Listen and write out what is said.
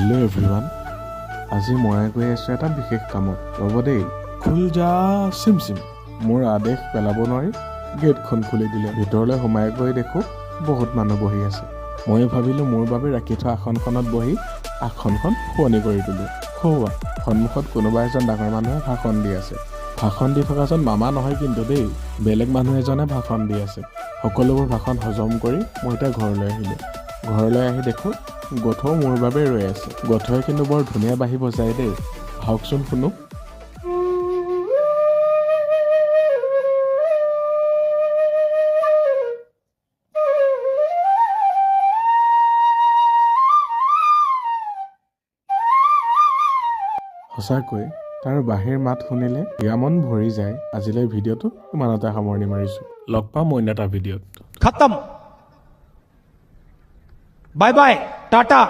Hello' everyone, আজি মই গৈ আছোঁ এটা বিশেষ কামত। ৰ'ব দেই, খুল যা চিম চিম। মোৰ আদেশ পেলাব নোৱাৰি গেটখন খুলি দিলে। ভিতৰলৈ সোমাই গৈ দেখোঁ বহুত মানুহ বহি আছে। মই ভাবিলোঁ মোৰ বাবে ৰাখি থোৱা আসনখনত বহি আসনখন শুৱনি কৰি তোলোঁ। খুওৱা সন্মুখত কোনোবা এজন ডাঙৰ মানুহে ভাষণ দি আছে। ভাষণ দি থকাজন মামা নহয় কিন্তু দেই, বেলেগ মানুহ এজনে ভাষণ দি আছে। সকলোবোৰ ভাষণ হজম কৰি মই এতিয়া ঘৰলৈ আহিলোঁ। ঘৰলৈ আহি দেখোঁ গঠৌ মোৰ বাবে ৰৈ আছে। গঠৌৱে কিন্তু বৰ ধুনীয়া বাঁহী বজায় দেই। আহকচোন শুনো। সঁচাকৈ তাৰ বাঁহীৰ মাত শুনিলে মন ভৰি যায়। আজিলৈ ভিডিঅ'টো ইমানতে সামৰণি মাৰিছোঁ। লগ পাম অন্য এটা ভিডিঅ'ত। खत्म। Bye bye Tata.